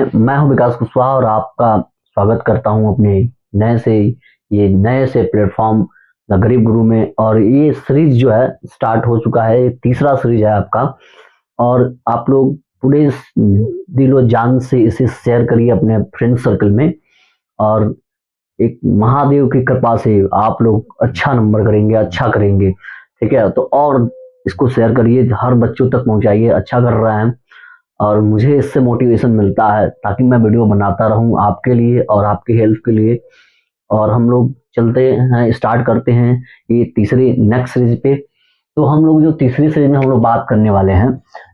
में। मैं हूं विकास कुशवाहा और आपका स्वागत करता हूं अपने नए से प्लेटफॉर्म द गरीब गुरु में। और ये सीरीज जो है स्टार्ट हो चुका है, ये तीसरा सीरीज है आपका। और आप लोग पूरे दिलो जान से इसे शेयर करिए अपने फ्रेंड सर्कल में, और एक महादेव की कृपा से आप लोग अच्छा नंबर करेंगे, अच्छा करेंगे, ठीक है। तो और इसको शेयर करिए, हर बच्चों तक पहुंचाइए। अच्छा कर रहा है और मुझे इससे मोटिवेशन मिलता है ताकि मैं वीडियो बनाता रहूं आपके लिए और आपकी हेल्प के लिए। और हम लोग चलते हैं, स्टार्ट करते हैं ये तीसरी नेक्स्ट सीरीज पे। तो हम लोग जो तीसरी सीरीज में हम लोग बात करने वाले हैं,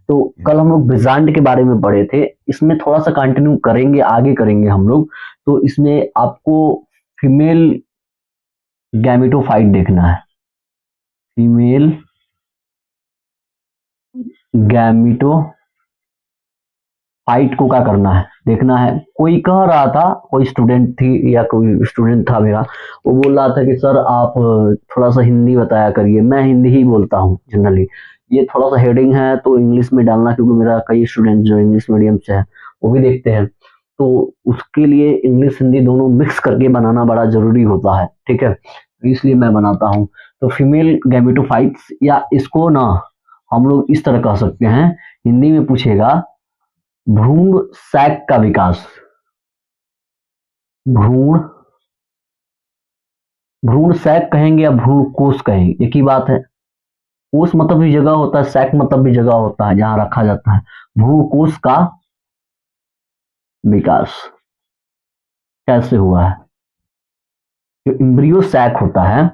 तो कल हम लोग ब्रह्मांड के बारे में पढ़े थे, इसमें थोड़ा सा कंटिन्यू करेंगे, आगे करेंगे हम लोग। तो इसमें आपको फीमेल गैमेटोफाइट देखना है। फीमेल गैमेटोफाइट को क्या करना है, देखना है। कोई कह रहा था, कोई स्टूडेंट थी या कोई स्टूडेंट था मेरा, वो बोल रहा था कि सर आप थोड़ा सा हिंदी बताया करिए। मैं हिंदी ही बोलता हूँ जनरली, ये थोड़ा सा हेडिंग है तो इंग्लिश में डालना, क्योंकि मेरा कई स्टूडेंट जो इंग्लिश मीडियम से है वो भी देखते हैं, तो उसके लिए इंग्लिश हिंदी दोनों मिक्स करके बनाना बड़ा जरूरी होता है, ठीक है। इसलिए मैं बनाता हूँ। तो फीमेल गैमेटोफाइट्स, या इसको ना हम लोग इस तरह कह सकते हैं, हिंदी में पूछेगा भ्रूण सैक का विकास। भ्रूण भ्रूण सैक कहेंगे या भ्रूण कोष कहेंगे, एक ही बात है। कोष मतलब भी जगह होता है, सैक मतलब भी जगह होता है जहां रखा जाता है। भ्रूण कोष का विकास कैसे हुआ है? जो एम्ब्रियो सैक होता है,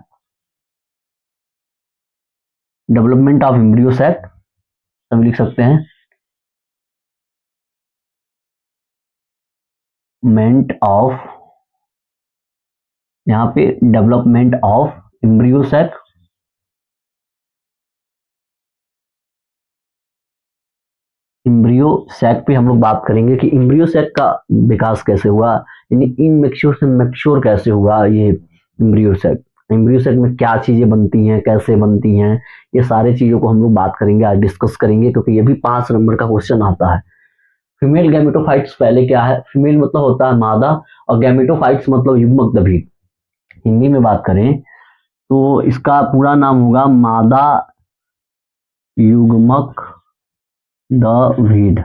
डेवलपमेंट ऑफ एम्ब्रियो सैक, सब लिख सकते हैं। मेंट ऑफ, यहाँ पे development of embryo sac. Embryo sac पे हम लोग बात करेंगे कि एम्ब्रियो सैक का विकास कैसे हुआ, यानी इनमेच्योर से मैच्योर कैसे हुआ ये एम्ब्रियो सैक। एम्ब्रियो सैक में क्या चीजें बनती हैं, कैसे बनती हैं, ये सारी चीजों को हम लोग बात करेंगे, आज डिस्कस करेंगे, क्योंकि ये भी 5 नंबर का क्वेश्चन आता है। फीमेल गैमेटोफाइट्स पहले क्या है? फीमेल मतलब होता है मादा, और गैमेटोफाइट्स मतलब युग्मक दभित। हिंदी में बात करें तो इसका पूरा नाम होगा मादा युग्मक दभिद,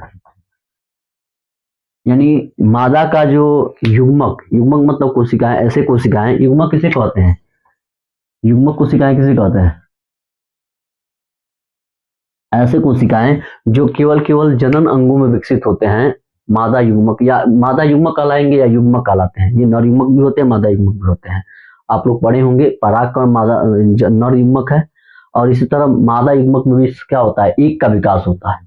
यानी मादा का जो युग्मक, युग्मक मतलब कोशिकाएं, ऐसे कोशिकाएं, युग्मक किसे कहते हैं? युग्मक कोशिकाएं किसे कहते हैं? ऐसे कोशिकाएं जो केवल केवल जनन अंगों में विकसित होते हैं, मादा युग्मक, या मादा युग्मक कहलाएंगे या युग्मक कहलाते हैं। ये नर युग्मक भी होते हैं, मादा युग्मक भी होते हैं। आप लोग पढ़े होंगे, परागकण मादा नर युग्मक है, और इसी तरह मादा युग्मक में भी क्या होता है, एक का विकास होता है,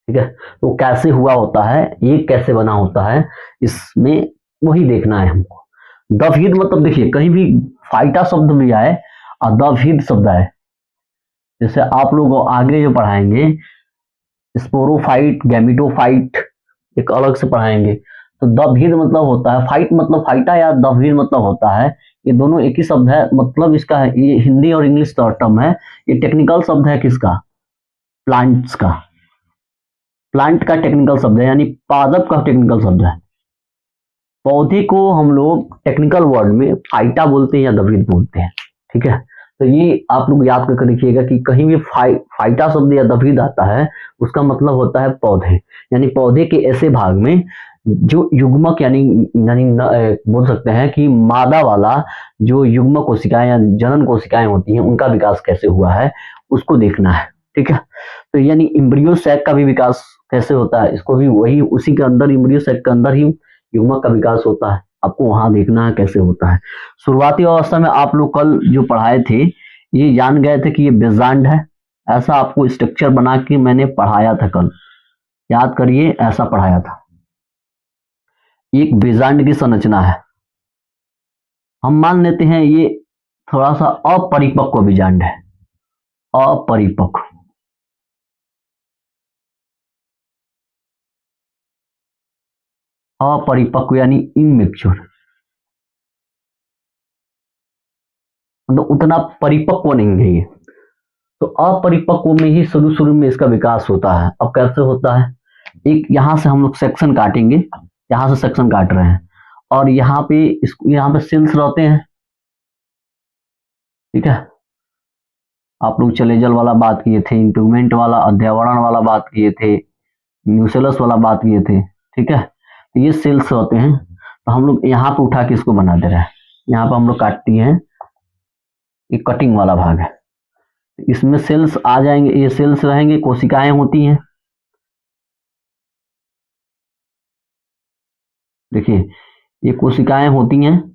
ठीक है। तो कैसे हुआ होता है, ये कैसे बना होता है, इसमें वही देखना है हमको। दभिद मतलब देखिए, कहीं भी फाइटा शब्द भी आए और दभिद शब्द आए, जैसे आप लोग आगे जो पढ़ाएंगे स्पोरोफाइट, गैमेटोफाइट एक अलग से पढ़ाएंगे। तो दभिद मतलब होता है, फाइट मतलब फाइटा, या दभिद मतलब होता है, ये दोनों एक ही शब्द है। मतलब इसका है, ये हिंदी और इंग्लिश टर्म है। ये टेक्निकल शब्द है किसका? प्लांट्स का। प्लांट का टेक्निकल शब्द है, यानी पादप का टेक्निकल शब्द है। पौधे को हम लोग टेक्निकल वर्ड में फाइटा बोलते हैं या दभिद बोलते हैं, ठीक है। तो ये आप लोग याद करके रखिएगा कि कहीं भी फाइटा शब्द या दभिद आता है, उसका मतलब होता है पौधे, यानी पौधे के ऐसे भाग में जो युग्मक, यानी बोल सकते हैं कि मादा वाला जो युग्मक कोशिकाएं या जनन कोशिकाएं होती हैं, उनका विकास कैसे हुआ है उसको देखना है, ठीक है। तो यानी एम्ब्रियो सैक का भी विकास कैसे होता है, इसको भी वही उसी के अंदर, एम्ब्रियो सैक के अंदर ही युग्मक का विकास होता है। आपको वहां देखना है कैसे होता है। शुरुआती अवस्था में आप लोग कल जो पढ़ाए थे, ये जान गए थे कि ये बेजांड है, ऐसा आपको स्ट्रक्चर बना के मैंने पढ़ाया था कल, याद करिए, ऐसा पढ़ाया था। एक बेजांड की संरचना है, हम मान लेते हैं ये थोड़ा सा अपरिपक्व बेजांड है। अपरिपक्व, अपरिपक्व यानी इमेच्योर, मतलब उतना परिपक्व नहीं है ये। तो अपरिपक्व में ही शुरू शुरू में इसका विकास होता है। अब कैसे होता है? एक यहाँ से हम लोग सेक्शन काटेंगे, यहाँ से सेक्शन काट रहे हैं, और यहाँ पे यहाँ पे सेल्स रहते हैं, ठीक है। आप लोग चलेजल वाला बात किए थे, इंटूमेंट वाला, अध्यावरण वाला बात किए थे, न्यूसेलस वाला बात किए थे, ठीक है। तो ये सेल्स होते हैं, तो हम लोग यहाँ पे उठा के इसको बना दे रहे हैं, यहाँ पे हम लोग काटती हैं, ये कटिंग वाला भाग है, इसमें सेल्स आ जाएंगे, ये सेल्स रहेंगे, कोशिकाएं होती हैं, देखिए ये कोशिकाएं होती हैं,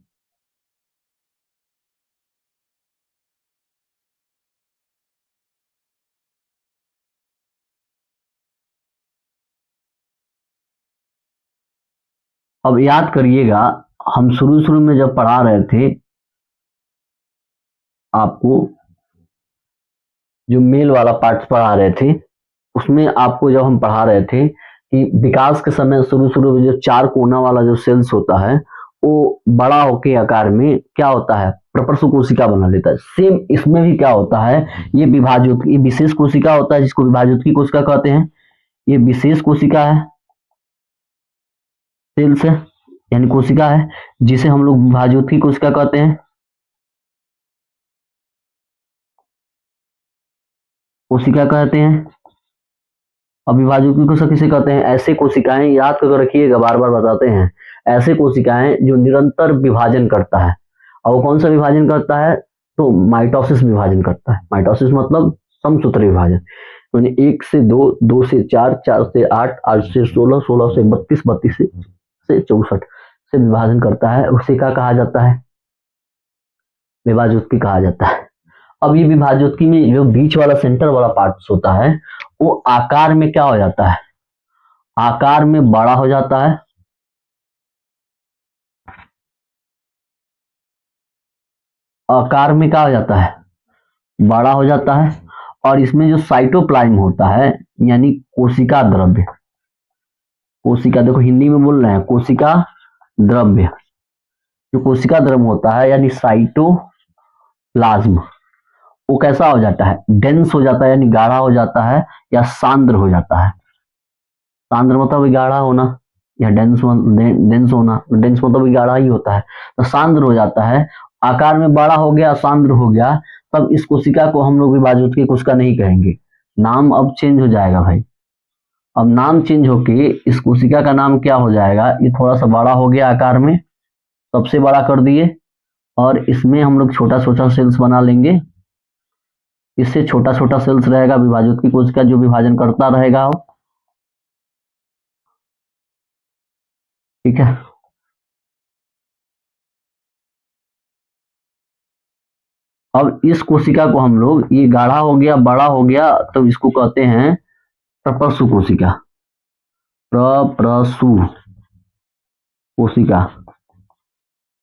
अब याद करिएगा हम शुरू शुरू में जब पढ़ा रहे थे आपको, जो मेल वाला पार्ट पढ़ा रहे थे, उसमें आपको जब हम पढ़ा रहे थे कि विकास के समय शुरू शुरू में जो चार कोना वाला जो सेल्स होता है वो बड़ा होके आकार में क्या होता है, प्रपर्शु कोशिका बना लेता है। सेम इसमें भी क्या होता है, ये विभाज्योत, ये विशेष कोशिका होता है जिसको विभाज्योत की कोशिका कहते हैं, ये विशेष कोशिका है, सेल्स है यानी कोशिका है, जिसे हम लोग विभाज्योत की कोशिका कहते हैं, कोशिका कहते हैं। अब विभाज्योत की कोशिका किसे कहते हैं, ऐसे कोशिकाएं, याद कर रखिएगा, बार बार बताते हैं, ऐसे कोशिकाएं जो निरंतर विभाजन करता है। और वो कौन सा विभाजन करता है, तो माइटोसिस विभाजन करता है। माइटोसिस मतलब समसूत्र विभाजन, यानी 1 से 2, 2 से 4, 4 से 8, 8 से 16, 16 से 32, 32 से 64 से विभाजन करता है, उसे क्या कहा जाता है, विभाज्योत कहा जाता है। अब ये विभाज्योत में जो बीच वाला सेंटर वाला पार्ट होता है वो आकार में क्या हो जाता है, आकार में बड़ा हो जाता है, आकार में क्या हो जाता है, बड़ा हो जाता है। और इसमें जो साइटोप्लाज्म होता है यानी कोशिका द्रव्य, कोशिका, देखो हिंदी में बोल रहे हैं कोशिका द्रव्य, जो कोशिका द्रव्य होता है यानी साइटोप्लाज्म, वो कैसा हो जाता है, डेंस हो जाता है यानी गाढ़ा हो जाता है, या सांद्र हो जाता है। सांद्र मतलब गाढ़ा होना, या डेंस डेंस होना, डेंस मतलब गाढ़ा ही होता है, तो सांद्र हो जाता है, आकार में बड़ा हो गया, सांद्र हो गया, तब इस कोशिका को हम लोग विभाज्योत की कोशिका नहीं कहेंगे, नाम अब चेंज हो जाएगा भाई। अब नाम चेंज होके इस कोशिका का नाम क्या हो जाएगा, ये थोड़ा सा बड़ा हो गया आकार में, सबसे बड़ा कर दिए, और इसमें हम लोग छोटा छोटा सेल्स बना लेंगे, इससे छोटा छोटा सेल्स रहेगा, विभाज्योत की कोशिका जो विभाजन करता रहेगा, ठीक है। अब इस कोशिका को हम लोग, ये गाढ़ा हो गया, बड़ा हो गया, तो इसको कहते हैं प्रपर्शु कोशिका, प्रप्रसु कोशिका,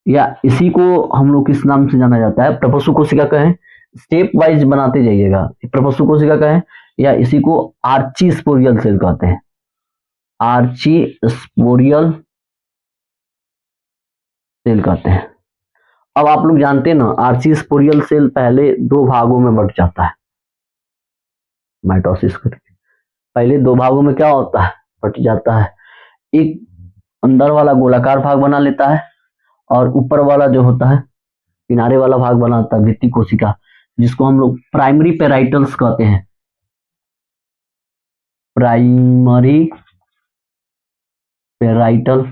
या इसी को हम लोग किस नाम से जाना जाता है, प्रपर्शु कोशिका कहें, स्टेप वाइज बनाते जाइएगा, प्रपर्शु कोशिका कहें, या इसी को आर्ची स्पोरियल सेल कहते हैं, आर्ची स्पोरियल सेल कहते हैं। अब आप लोग जानते हैं ना, आर्ची स्पोरियल सेल पहले दो भागों में बट जाता है, माइटोसिस करके पहले दो भागों में क्या होता है, बट जाता है, एक अंदर वाला गोलाकार भाग बना लेता है, और ऊपर वाला जो होता है किनारे वाला भाग बनाता है भित्ति कोशिका, जिसको हम लोग प्राइमरी पेराइटल्स कहते हैं, प्राइमरी पेराइटल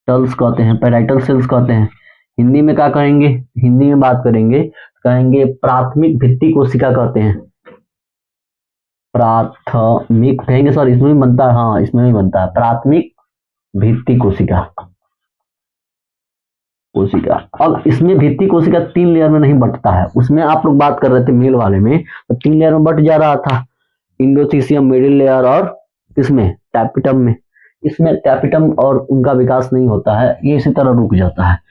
सेल्स कहते हैं, पेराइटल सेल्स कहते हैं। हिंदी में क्या कहेंगे, हिंदी में बात करेंगे, कहेंगे प्राथमिक भित्ति कोशिका कहते हैं, प्राथमिक कहेंगे, सर इसमें भी बनता है, हाँ इसमें भी बनता है, प्राथमिक भित्ति कोशिका, कोशिका। अब इसमें भित्ति कोशिका 3 लेयर में नहीं बंटता है, उसमें आप लोग बात कर रहे थे मेल वाले में, तो 3 लेयर में बंट जा रहा था, इंडोथीसियम, मिडिल लेयर, और इसमें टैपिटम में, इसमें टैपिटम और उनका विकास नहीं होता है, ये इसी तरह रुक जाता है।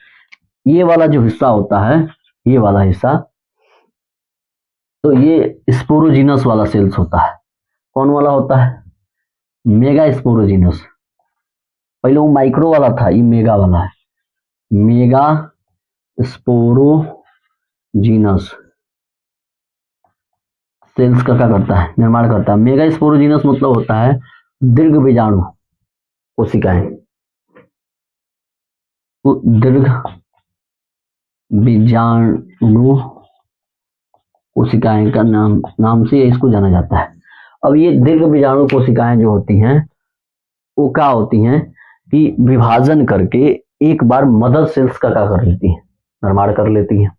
ये वाला जो हिस्सा होता है, ये वाला हिस्सा, तो ये स्पोरोजिनस वाला सेल्स होता है, कौन वाला होता है, मेगा स्पोरोजिनस, पहले वो माइक्रो वाला था, ये मेगा वाला है, मेगा स्पोरोजिनस, सेल्स का क्या करता है, निर्माण करता है। मेगा स्पोरोजिनस मतलब होता है दीर्घ बीजाणु कोशिकाएं। तो दीर्घ बीजाणु कोशिकाएं का नाम से इसको जाना जाता है। अब ये दीर्घ बीजाणु कोशिकाएं जो होती हैं वो क्या होती हैं कि विभाजन करके एक बार मदर सेल्स का क्या कर लेती हैं, निर्माण कर लेती हैं।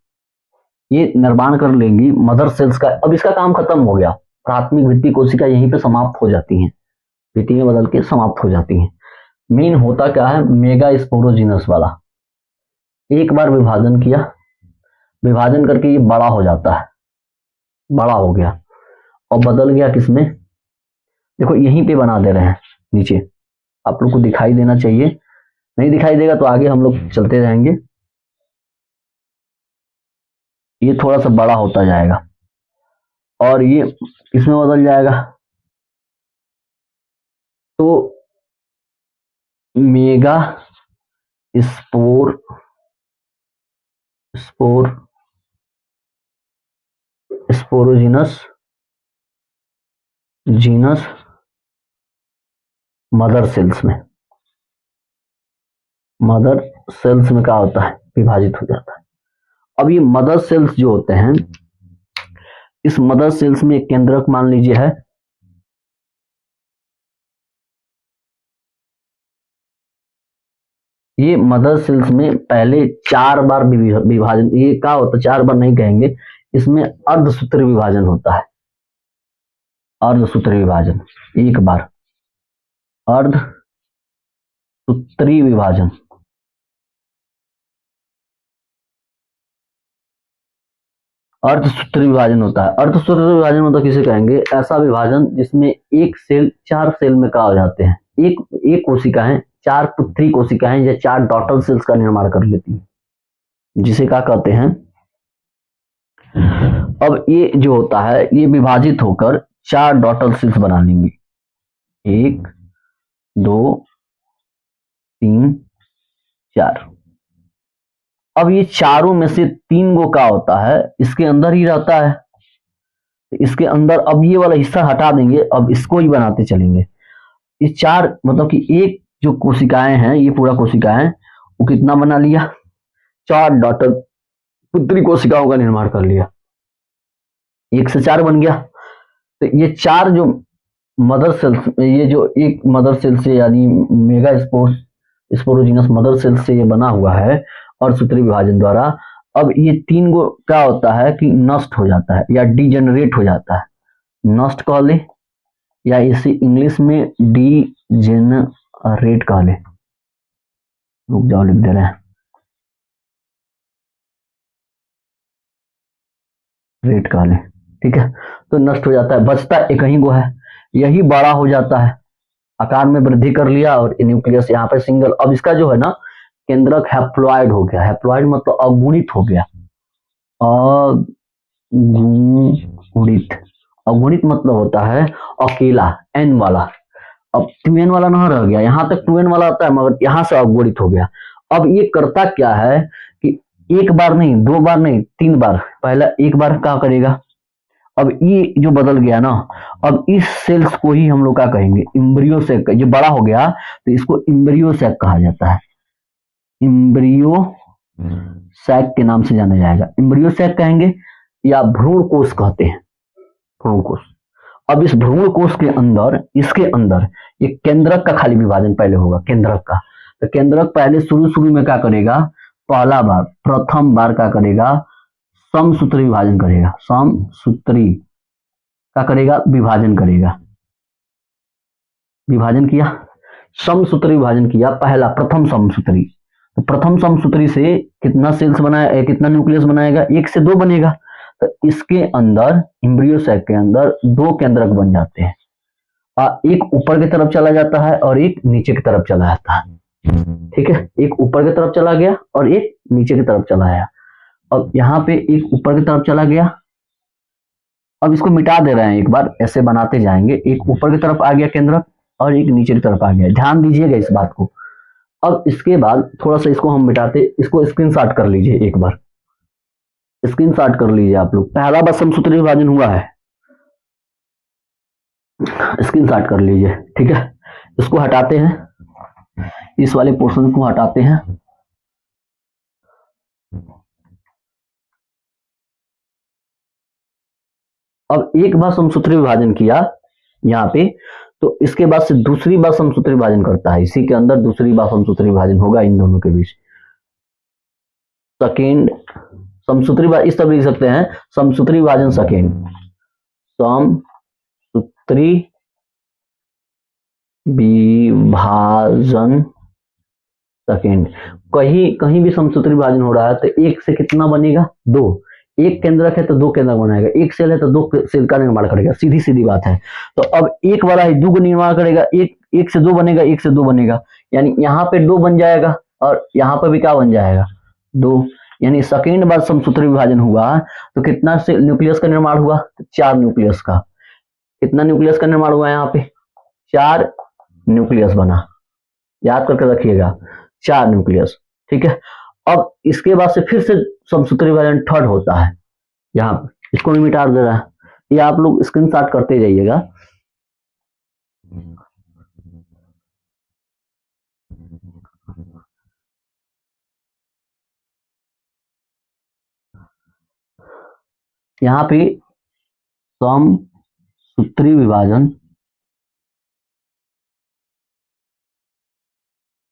ये निर्माण कर लेंगी मदर सेल्स का। अब इसका काम खत्म हो गया, प्राथमिक भित्ति कोशिका यहीं पे समाप्त हो जाती हैं, भित्ति में बदल के समाप्त हो जाती हैं। मेन होता क्या है, मेगा स्पोरोजिनस वाला एक बार विभाजन किया, विभाजन करके ये बड़ा हो जाता है, बड़ा हो गया और बदल गया किसमें, देखो यहीं पे बना दे रहे हैं नीचे, आप लोग को दिखाई देना चाहिए, नहीं दिखाई देगा तो आगे हम लोग चलते रहेंगे। ये थोड़ा सा बड़ा होता जाएगा और ये किसमें बदल जाएगा, तो मेगा स्पोरोजिनस मदर सेल्स में, मदर सेल्स में क्या होता है, विभाजित हो जाता है। अब ये मदर सेल्स जो होते हैं, इस मदर सेल्स में एक केंद्रक मान लीजिए है, ये मदर सेल्स में पहले 4 बार विभाजन, ये क्या होता है 4 बार नहीं कहेंगे, इसमें अर्धसूत्री विभाजन होता है, अर्धसूत्री विभाजन, एक बार अर्धसूत्री विभाजन, अर्धसूत्री विभाजन होता है। अर्धसूत्री विभाजन मतलब किसे कहेंगे, ऐसा विभाजन जिसमें एक सेल 4 सेल में का हो जाते हैं, एक कोशिकाएं 4 पुत्री कोशिकाएं या 4 डॉटर सेल्स का निर्माण कर लेती है, जिसे क्या कहते हैं। अब ये जो होता है ये विभाजित होकर 4 डॉटर सेल्स बना लेंगे, 1 2 3 4। अब ये चारों में से 3 गो का होता है इसके अंदर ही रहता है, इसके अंदर। अब ये वाला हिस्सा हटा देंगे, अब इसको ही बनाते चलेंगे। ये 4 मतलब कि एक जो कोशिकाएं हैं, ये पूरा कोशिकाएं वो कितना बना लिया, 4 डॉटर पुत्री कोशिकाओं का निर्माण कर लिया, 1 से 4 बन गया। तो ये 4 जो मदर सेल्स, ये जो एक मदर सेल से यानी मेगा स्पोरोजिनस मदर सेल से ये बना हुआ है और सूत्री विभाजन द्वारा। अब ये 3 गो क्या होता है कि नष्ट हो जाता है या डिजेनरेट हो जाता है, नष्ट कह ले या इसे इंग्लिश में डिजेनरेट कह ले, रुक जाओ लिख दे रहे हैं, रेट कह ले, ठीक है। तो नष्ट हो जाता है, बचता एक ही गो है, यही बड़ा हो जाता है, आकार में वृद्धि कर लिया और न्यूक्लियस यहाँ पे सिंगल। अब इसका जो है ना केंद्रक हैप्लॉइड हो गया, हैप्लॉइड मतलब अगुणित हो गया, अगुणित, अगुणित मतलब होता है अकेला, एन वाला। अब 2n वाला ना रह गया, यहां तक 2n वाला आता है मगर यहां से अगुणित हो गया। अब ये करता क्या है कि एक बार नहीं, 2 बार नहीं, 3 बार, पहला एक बार क्या करेगा, अब ये जो बदल गया ना, अब इस सेल्स को ही हम लोग क्या कहेंगे, इम्ब्रियो सैक। जो बड़ा हो गया तो इसको इम्ब्रियो सैक कहा जाता है, इम्ब्रियो सैक के नाम से जाना जाएगा, इम्ब्रियो सैक कहेंगे या भ्रूण कोश कहते हैं, भ्रूण कोश। अब इस भ्रूण कोश के अंदर, इसके अंदर एक केंद्रक का खाली विभाजन पहले होगा, केंद्रक का। तो केंद्रक पहले शुरू में क्या करेगा, पहला बार, प्रथम बार क्या करेगा, समसूत्री विभाजन करेगा, समसूत्री क्या करेगा, विभाजन करेगा, विभाजन किया, समसूत्री विभाजन किया, पहला प्रथम समसूत्री। तो प्रथम समसूत्री से कितना सेल्स बनाया, कितना न्यूक्लियस बनाएगा, 1 से 2 बनेगा। तो इसके अंदर इम्ब्रियो सैक के अंदर 2 केंद्रक बन जाते हैं, एक ऊपर की तरफ चला जाता है और एक नीचे की तरफ चला जाता है, ठीक है। एक ऊपर की तरफ चला गया और एक नीचे की तरफ चला आया। अब यहाँ पे एक ऊपर की तरफ चला गया, अब इसको मिटा दे रहे हैं, एक बार ऐसे बनाते जाएंगे, एक ऊपर की तरफ आ गया केंद्रक और एक नीचे की तरफ आ गया, ध्यान दीजिएगा इस बात को। अब इसके बाद थोड़ा सा इसको हम मिटाते, इसको स्क्रीनशॉट कर लीजिए, एक बार स्क्रीनशॉट कर लीजिए आप लोग। पहला बार समसूत्री विभाजन हुआ है, स्क्रीनशॉट कर लीजिए, ठीक है। इसको हटाते हैं, इस वाले पोर्शन को हटाते हैं। अब एक बार समसूत्री विभाजन किया यहाँ पे, तो इसके बाद से दूसरी बार समसूत्री विभाजन करता है, इसी के अंदर दूसरी बार समसूत्री विभाजन होगा इन दोनों के बीच। सेकेंड समसूत्री इस तरह लिख सकते हैं, समसूत्री विभाजन सेकेंड, समसूत्री विभाजन सेकेंड। कहीं कहीं भी समसूत्री विभाजन हो रहा है तो एक से कितना बनेगा, दो। एक केंद्रक है तो दो केंद्रक बनाएगा, एक सेल है तो दो सेल का निर्माण करेगा, सीधी सीधी बात है। तो अब एक वाला है दो को निर्माण करेगा, एक से दो बनेगा, एक से दो बनेगा, यानी यहाँ पे दो बन जाएगा और यहाँ पर भी क्या बन जाएगा, दो। यानी सेकेंड बार समसूत्री विभाजन हुआ तो कितना से न्यूक्लियस का निर्माण हुआ, चार न्यूक्लियस का। कितना न्यूक्लियस का निर्माण हुआ यहाँ पे, चार न्यूक्लियस बना, याद करके रखिएगा, चार न्यूक्लियस, ठीक है। अब इसके बाद से फिर से समसूत्री विभाजन थर्ड होता है, यहाँ इसको भी मिटा दे रहा है, ये आप लोग स्क्रीनशॉट करते जाइएगा। यहाँ पे समसूत्री विभाजन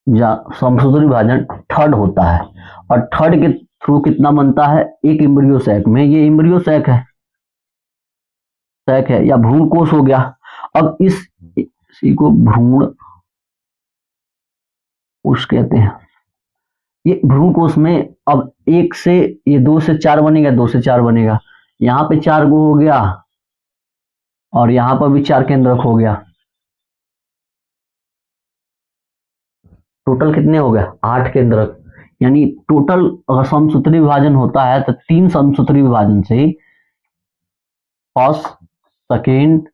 या समसूत्री विभाजन थर्ड होता है, और थर्ड के थ्रू कितना बनता है, एक एम्ब्रियो सैक में, ये एम्ब्रियो सैक है या भ्रूण कोश हो गया। अब इसी को भ्रूण कोश कहते हैं। ये भ्रूण कोश में अब एक से ये दो से चार बनेगा, दो से चार बनेगा, यहाँ पे चार गो हो गया और यहाँ पर भी चार केंद्रक हो गया, टोटल कितने हो गए, आठ केंद्रक। यानी टोटल अगर समसूत्री विभाजन होता है तो तीन समसूत्री विभाजन से फर्स्ट, सेकेंड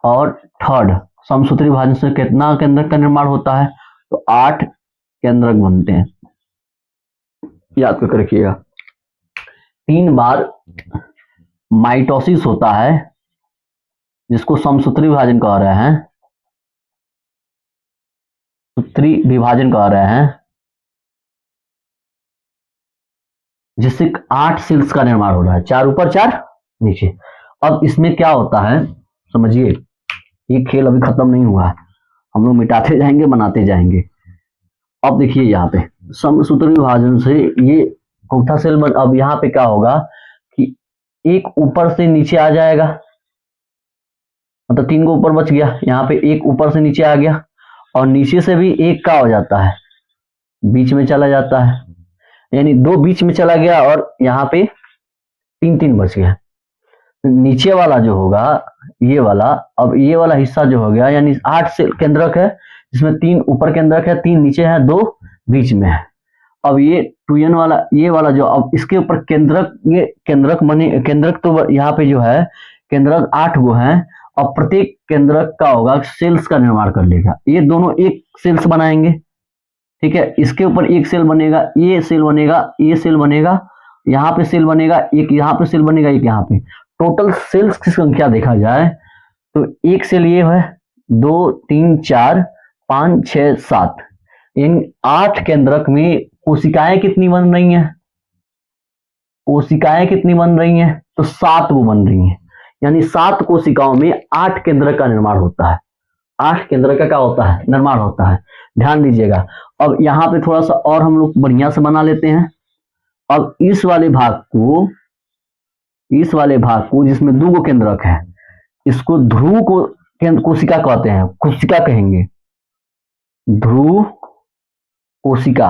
और थर्ड समसूत्री विभाजन से कितना केंद्रक का निर्माण होता है, तो आठ केंद्रक बनते हैं, याद करके रखिएगा। तीन बार माइटोसिस होता है जिसको समसूत्री विभाजन कह रहे हैं, सूत्री विभाजन कह रहे हैं, जिससे आठ सेल्स का निर्माण हो रहा है, चार ऊपर चार नीचे। अब इसमें क्या होता है समझिए, ये खेल अभी खत्म नहीं हुआ है, हम लोग मिटाते जाएंगे बनाते जाएंगे। अब देखिए यहाँ पे समसूत्री विभाजन से ये चौथा सेल अब यहाँ पे क्या होगा कि एक ऊपर से नीचे आ जाएगा, मतलब तीन को ऊपर बच गया, यहाँ पे एक ऊपर से नीचे आ गया और नीचे से भी एक का हो जाता है, बीच में चला जाता है, यानी दो बीच में चला गया और यहाँ पे तीन तीन बच गया। नीचे वाला जो होगा ये वाला, अब ये वाला हिस्सा जो हो गया, यानी आठ से केंद्रक है जिसमें तीन ऊपर केंद्रक है, तीन नीचे है, दो बीच में है। अब ये 2n वाला, ये वाला जो अब इसके ऊपर केंद्रक, ये केंद्रक बने, केंद्रक तो यहाँ पे जो है केंद्रक आठ गो हैं और प्रत्येक केंद्रक का होगा सेल्स का निर्माण कर लेगा, ये दोनों एक सेल्स बनाएंगे, ठीक है। इसके ऊपर एक सेल बनेगा, ये सेल बनेगा, ये सेल बनेगा, यहाँ पे सेल बनेगा, एक यहाँ पे सेल बनेगा, एक यहाँ पे। टोटल सेल्स की संख्या देखा जाए तो एक सेल ये है, दो तीन चार पांच छह सात, इन आठ केंद्रक में कोशिकाएं कितनी बन रही हैं, कोशिकाएं कितनी बन रही हैं, तो सात वो बन रही हैं, यानी सात कोशिकाओं में आठ केंद्रक का निर्माण होता है, आठ केंद्रक का क्या होता है, निर्माण होता है, ध्यान दीजिएगा। अब यहाँ पे थोड़ा सा और हम लोग बढ़िया से बना लेते हैं। अब इस वाले भाग को जिसमें दो केंद्रक है, इसको ध्रुव को कोशिका कहते हैं, कोशिका कहेंगे, ध्रुव कोशिका।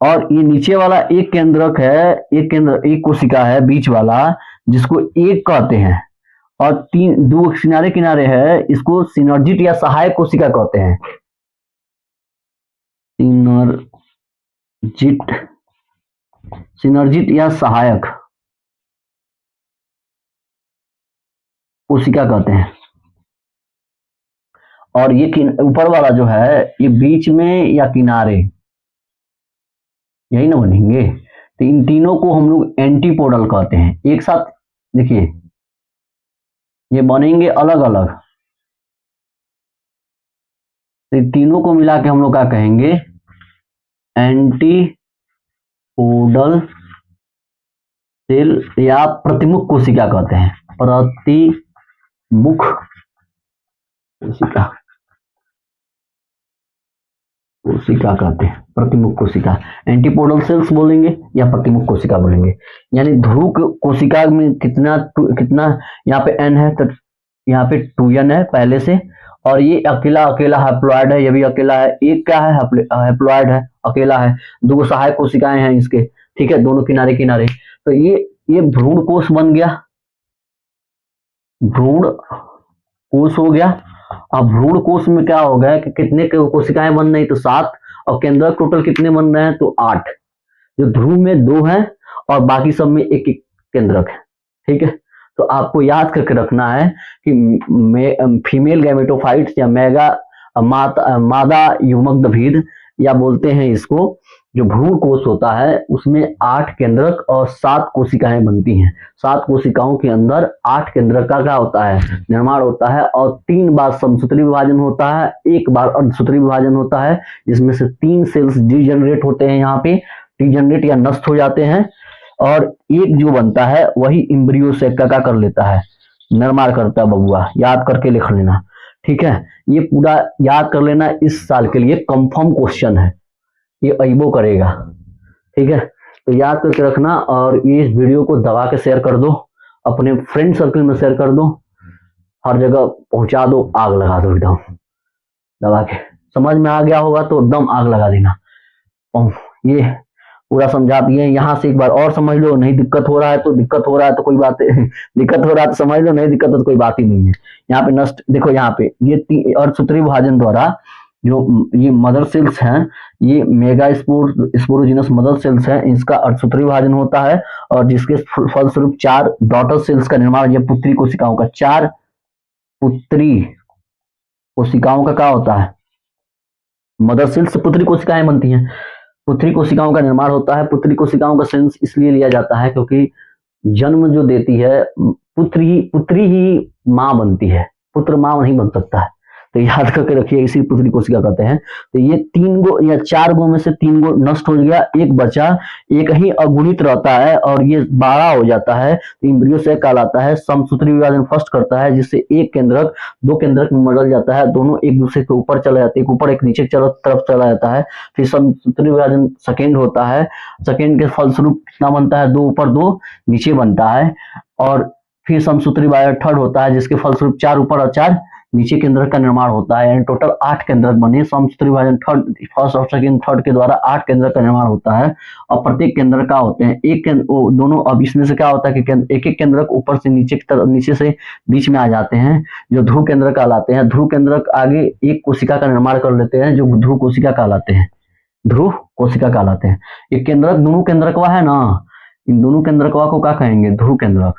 और ये नीचे वाला एक केंद्रक है, एक कोशिका है बीच वाला जिसको एक कहते हैं, और तीन दो किनारे किनारे है, इसको सिनर्जिट या सहायक कोशिका कहते हैं, सिनर्जिट या सहायक कोशिका कहते हैं। और ये ऊपर वाला जो है ये बीच में या किनारे, यही ना बनेंगे, तो इन तीनों को हम लोग एंटीपोडल कहते हैं। एक साथ देखिए, ये बनेंगे अलग अलग, तो तीनों को मिला के हम लोग क्या कहेंगे, एंटीपोडल सेल या प्रतिमुख कोशिका कहते हैं, प्रतिमुख कोशिका, कोशिका कहते हैं, प्रतिमुख कोशिका, एंटीपोडल सेल्स बोलेंगे या प्रतिमुख कोशिका बोलेंगे। यानी ध्रुव कोशिका में कितना कितना यहाँ पे एन है, तो यहाँ पे 2n है पहले से, और ये अकेला अकेला हैप्लॉइड है, ये भी अकेला है, एक क्या है हैप्लॉइड है, अकेला है, दो सहायक कोशिकाएं हैं इसके, ठीक है, दोनों किनारे किनारे। तो ये भ्रूण कोश बन गया, भ्रूण कोश हो गया। अब भ्रूण कोश में क्या हो गया कि कितने कोशिकाएं बन रही, तो 7, और केंद्रक टोटल कितने बन रहे हैं, तो 8। जो ध्रुव में 2 है और बाकी सब में एक एक केंद्रक है, ठीक है। तो आपको याद करके रखना है कि फीमेल गैमेटोफाइट्स या मादा युग्मक द्रविड या बोलते हैं इसको, जो भ्रूण कोश होता है उसमें 8 केंद्रक और 7 कोशिकाएं बनती हैं। 7 कोशिकाओं के अंदर 8 केंद्रक का क्या होता है, निर्माण होता है, और 3 बार समसूत्री विभाजन होता है, 1 बार अर्धसूत्री विभाजन होता है, जिसमें से 3 सेल्स डीजनरेट होते हैं, यहाँ पे डीजनरेट या नष्ट हो जाते हैं, और एक जो बनता है वही इम्ब्रियो से क्या कर लेता है, निर्माण करता है बबुआ, याद करके लिख लेना, ठीक है। ये पूरा याद कर लेना, इस साल के लिए कंफर्म क्वेश्चन है, ये अइबो करेगा, ठीक है। तो याद करके रखना, और ये इस वीडियो को दबा के शेयर कर दो, अपने फ्रेंड सर्कल में शेयर कर दो, हर जगह पहुंचा दो, आग लगा दो एकदम दबा के। समझ में आ गया होगा तो एकदम आग लगा देना। ये पूरा समझा दिए, यहाँ से एक बार और समझ लो, नहीं दिक्कत हो रहा है तो दिक्कत हो रहा है तो कोई बात दिक्कत हो रहा है तो समझ लो, नहीं दिक्कत हो तो कोई बात ही नहीं है। यहाँ पे नष्ट देखो, यहाँ पे ये अर्धसूत्री विभाजन द्वारा जो ये मदर सेल्स हैं, ये मेगा स्पोरोजिनस मदर सेल्स हैं, इसका अर्धसूत्री विभाजन होता है, और जिसके फलस्वरूप 4 डॉटर सेल्स का निर्माण, ये पुत्री कोशिकाओं का, 4 पुत्री कोशिकाओं का क्या होता है, मदर सेल्स से पुत्री कोशिकाएं बनती हैं, पुत्री कोशिकाओं का निर्माण होता है। पुत्री कोशिकाओं का सेंस इसलिए लिया जाता है क्योंकि जन्म जो देती है पुत्री ही मां बनती है, पुत्र मां नहीं बन सकता है, तो याद करके रखिए, इसी पुत्री कोशिका कहते हैं। तो ये 3 गो या 4 गो में से 3 गो नष्ट हो गया, एक बचा, एक ही अगुणित रहता है और ये बड़ा हो जाता है, तो इम्ब्रियो से कहलाता है। समसूत्री विभाजन फर्स्ट करता है, जिससे एक केंद्रक 2 केंद्रक में बदल जाता है, दोनों एक दूसरे के ऊपर चला जाते हैं, एक ऊपर एक नीचे तरफ चला जाता है। फिर समसूत्री विभाजन सेकेंड होता है, सेकेंड के फलस्वरूप कितना बनता है, 2 ऊपर 2 नीचे बनता है, और फिर समसूत्री विभाजन थर्ड होता है, जिसके फलस्वरूप 4 ऊपर और 4 नीचे केंद्रक का निर्माण होता है। यानी टोटल 8 केंद्रक बने, समसूत्री विभाजन थर्ड, फर्स्ट और सेकंड थर्ड के द्वारा 8 केंद्रक का निर्माण होता है, और प्रत्येक केंद्र का होते हैं एक दोनों। अब इसमें से क्या होता है कि एक एक केंद्रक ऊपर से नीचे की तरफ, नीचे से बीच में आ जाते हैं, जो ध्रुव केंद्रक कहलाते हैं। ध्रुव केंद्रक आगे एक कोशिका का निर्माण कर लेते हैं, जो ध्रुव कोशिका कहलाते हैं, ध्रुव कोशिका कहलाते हैं। ये केंद्रक दोनों केंद्रकवा है ना, इन दोनों केंद्रकवा को क्या कहेंगे, ध्रुव केंद्रक,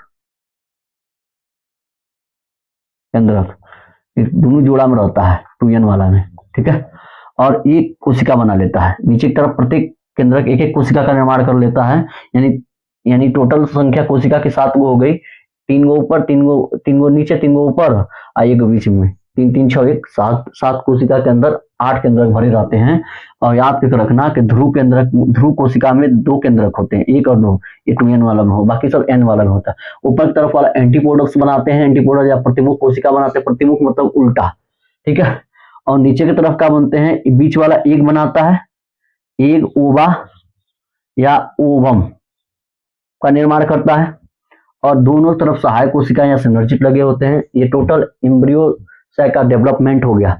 केंद्रक दोनों जोड़ा में रहता है 2n वाला में, ठीक है। और एक कोशिका बना लेता है, नीचे की तरफ प्रत्येक केंद्रक एक एक कोशिका का निर्माण कर लेता है। यानी टोटल संख्या कोशिका की 7 गो हो गई, 3 गो ऊपर, 3 गो नीचे, 3 गो ऊपर और एक बीच में, 3 3 6 1 7 कोशिका के अंदर 8 केंद्रक भरे रहते हैं। और याद करके रखना कि ध्रुव कोशिका में 2 केंद्रक होते हैं, 1 और 2, ये 2n वाला में हो, बाकी सब n वाला में होता है। ऊपर की तरफ वाला एंटीपोडल्स बनाते हैं, एंटीपोडल या प्रतिमुख कोशिका बनाते हैं, प्रतिमुख मतलब उल्टा, ठीक है। और नीचे की तरफ क्या बनते हैं, बीच वाला एक बनाता है, एक ओवा या ओवम का निर्माण करता है, और दोनों तरफ सहायक कोशिका या सिनर्जिट लगे होते हैं। ये टोटल इम्ब्रियो का डेवलपमेंट हो गया,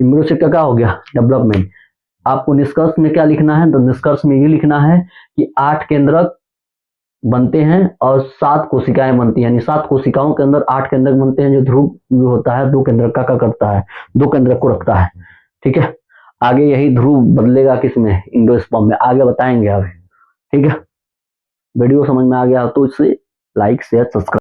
इम्ब्रियो से क्या हो गया, डेवलपमेंट। आपको निष्कर्ष में क्या लिखना है, तो निष्कर्ष में ये लिखना है कि 8 केंद्रक बनते हैं और 7 कोशिकाएं बनती हैं, यानी 7 कोशिकाओं के अंदर 8 केंद्रक बनते हैं। जो ध्रुव जो होता है 2 केंद्रक का करता है, 2 केंद्रक को रखता है, ठीक है। आगे यही ध्रुव बदलेगा किसमें, एंडोस्पर्म में, आगे बताएंगे आगे, ठीक है। वीडियो समझ में आ गया तो इसे लाइक शेयर सब्सक्राइब